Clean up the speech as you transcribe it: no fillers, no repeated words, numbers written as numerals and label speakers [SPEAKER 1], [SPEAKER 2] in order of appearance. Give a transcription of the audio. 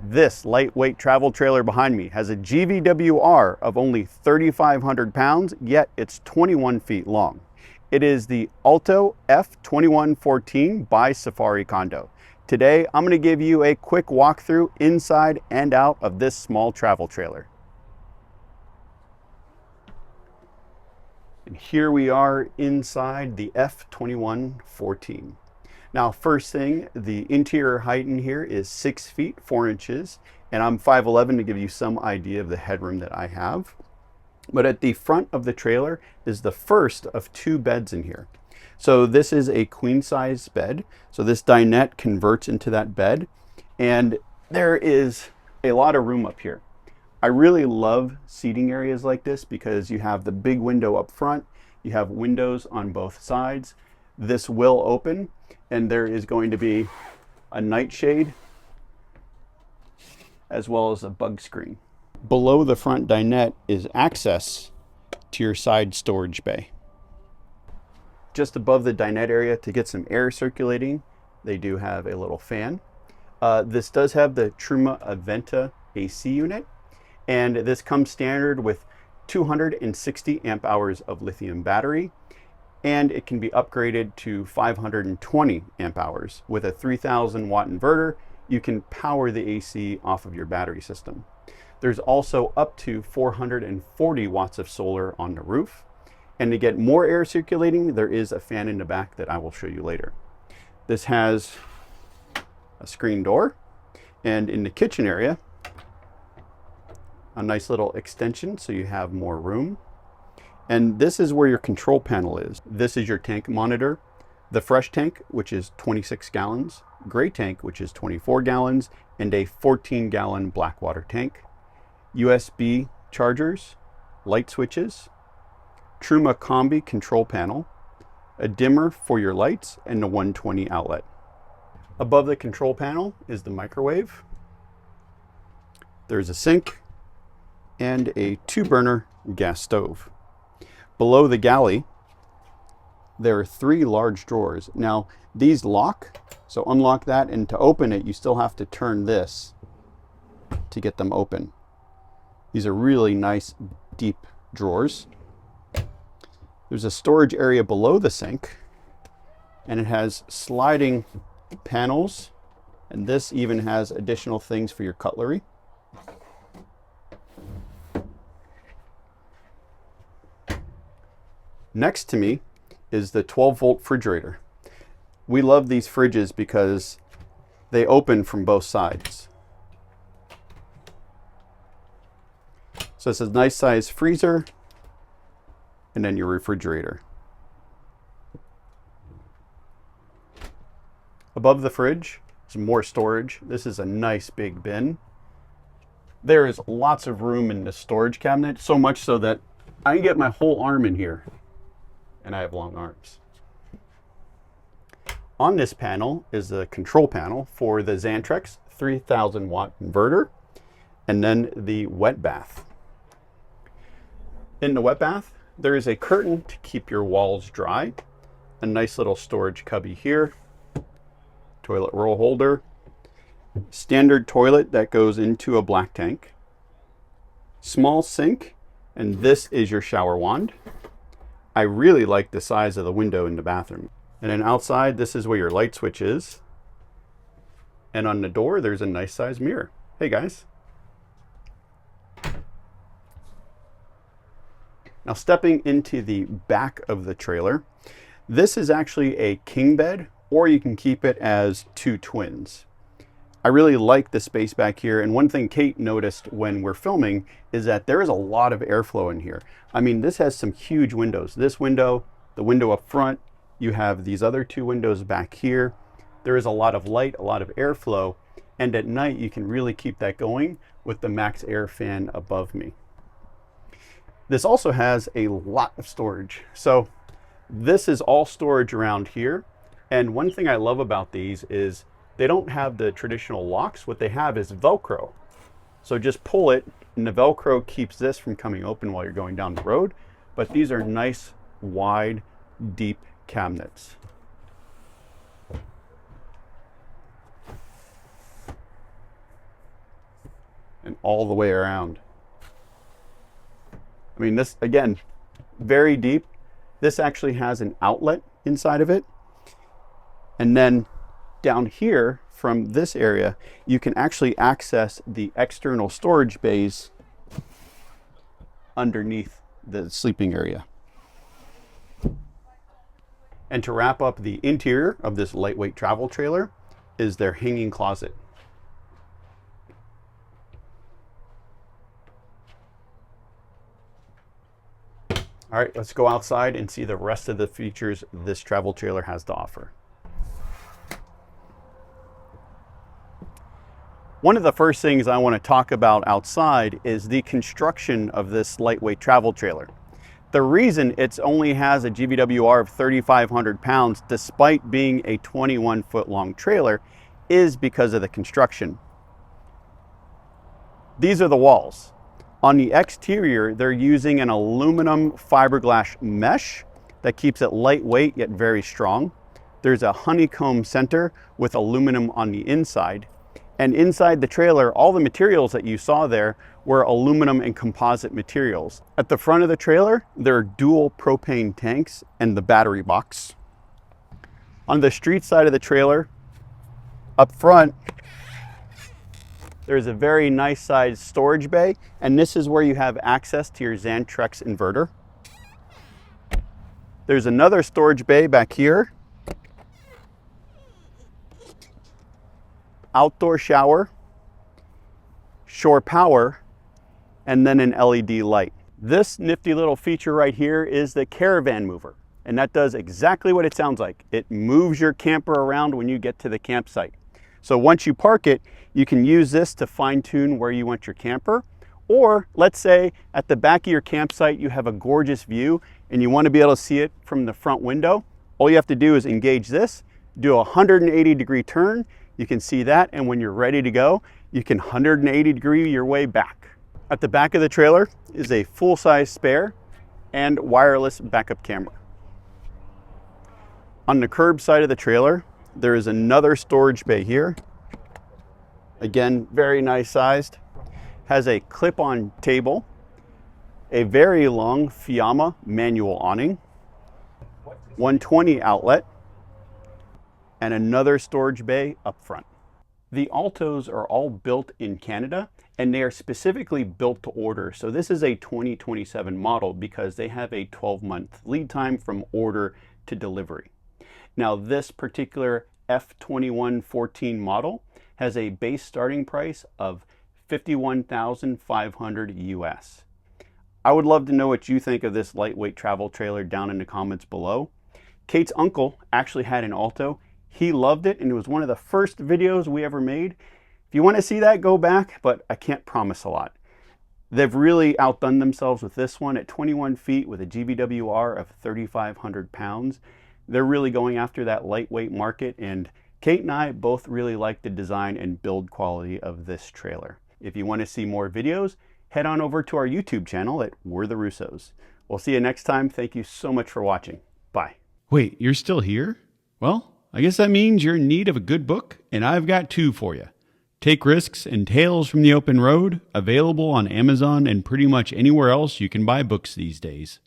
[SPEAKER 1] This lightweight travel trailer behind me has a GVWR of only 3,500 pounds, yet it's 21 feet long. It is the Alto F2114 by Safari Condo. Today, I'm going to give you a quick walkthrough inside and out of this small travel trailer. And here we are inside the F2114. Now, first thing, the interior height in here is 6 feet 4 inches, and I'm 5'11" to give you some idea of the headroom that I have. But at the front of the trailer is the first of 2 beds in here. So this is a queen size bed. So this dinette converts into that bed, and there is a lot of room up here. I really love seating areas like this because you have the big window up front, you have windows on both sides. This will open, and there is going to be a nightshade as well as a bug screen. Below the front dinette is access to your side storage bay. Just above the dinette area, to get some air circulating, they do have a little fan. This does have the Truma Aventa AC unit, and this comes standard with 260 amp hours of lithium battery, and it can be upgraded to 520 amp hours. With a 3,000 watt inverter, you can power the AC off of your battery system. There's also up to 440 watts of solar on the roof. And to get more air circulating, there is a fan in the back that I will show you later. This has a screen door, and in the kitchen area, a nice little extension so you have more room. And this is where your control panel is. This is your tank monitor. The fresh tank, which is 26 gallons, gray tank, which is 24 gallons, and a 14-gallon black water tank. USB chargers, light switches, Truma Combi control panel, a dimmer for your lights, and a 120 outlet. Above the control panel is the microwave. There's a sink and a 2-burner gas stove. Below the galley, there are 3 large drawers. Now, these lock, so unlock that, and to open it, you still have to turn this to get them open. These are really nice, deep drawers. There's a storage area below the sink, and it has sliding panels, and this even has additional things for your cutlery. Next to me is the 12-volt refrigerator. We love these fridges because they open from both sides. So it's a nice size freezer, and then your refrigerator. Above the fridge is more storage. This is a nice big bin. There is lots of room in the storage cabinet, so much so that I can get my whole arm in here. And I have long arms. On this panel is the control panel for the Xantrex 3,000 watt inverter, and then the wet bath. In the wet bath, there is a curtain to keep your walls dry, a nice little storage cubby here, toilet roll holder, standard toilet that goes into a black tank, small sink, and this is your shower wand. I really like the size of the window in the bathroom. And then outside, this is where your light switch is. And on the door, there's a nice size mirror. Hey guys. Now stepping into the back of the trailer, this is actually a king bed, or you can keep it as 2 twins. I really like the space back here, and one thing Kate noticed when we're filming is that there is a lot of airflow in here. I mean, this has some huge windows. This window, the window up front, you have these other 2 windows back here. There is a lot of light, a lot of airflow, and at night you can really keep that going with the max air fan above me. This also has a lot of storage. So this is all storage around here, and one thing I love about these is they don't have the traditional locks. What they have is Velcro. So just pull it, and the Velcro keeps this from coming open while you're going down the road. But these are nice, wide, deep cabinets. and all the way around. I mean, this, again, very deep. This actually has an outlet inside of it. And then down here from this area, you can actually access the external storage bays underneath the sleeping area. And to wrap up the interior of this lightweight travel trailer is their hanging closet. All right, let's go outside and see the rest of the features this travel trailer has to offer. One of the first things I want to talk about outside is the construction of this lightweight travel trailer. The reason it only has a GVWR of 3,500 pounds, despite being a 21-foot long trailer, is because of the construction. These are the walls. On the exterior, they're using an aluminum fiberglass mesh that keeps it lightweight yet very strong. There's a honeycomb center with aluminum on the inside. And inside the trailer, all the materials that you saw there were aluminum and composite materials. At the front of the trailer, there are dual propane tanks and the battery box. On the street side of the trailer, up front, there's a very nice sized storage bay, and this is where you have access to your Xantrex inverter. There's another storage bay back here. Outdoor shower, shore power, and then an LED light. This nifty little feature right here is the caravan mover, and that does exactly what it sounds like. It moves your camper around when you get to the campsite. So once you park it, you can use this to fine-tune where you want your camper. Or let's say at the back of your campsite you have a gorgeous view and you want to be able to see it from the front window. All you have to do is engage this, do a 180-degree turn. You can see that, and when you're ready to go, you can 180-degree your way back. At the back of the trailer is a full-size spare and wireless backup camera. On the curb side of the trailer, there is another storage bay here. Again, very nice sized. Has a clip-on table, a very long Fiamma manual awning, 120 outlet, and another storage bay up front. The Altos are all built in Canada, and they are specifically built to order. So this is a 2027 model because they have a 12-month lead time from order to delivery. Now this particular F2114 model has a base starting price of $51,500 US. I would love to know what you think of this lightweight travel trailer down in the comments below. Kate's uncle actually had an Alto. He loved it, and it was one of the first videos we ever made. If you want to see that, go back, but I can't promise a lot. They've really outdone themselves with this one at 21 feet with a GVWR of 3,500 pounds. They're really going after that lightweight market, and Kate and I both really like the design and build quality of this trailer. If you want to see more videos, head on over to our YouTube channel at We're the Russos. We'll see you next time. Thank you so much for watching. Bye.
[SPEAKER 2] Wait, you're still here? Well, I guess that means you're in need of a good book, and I've got two for you. Take Risks and Tales from the Open Road, available on Amazon and pretty much anywhere else you can buy books these days.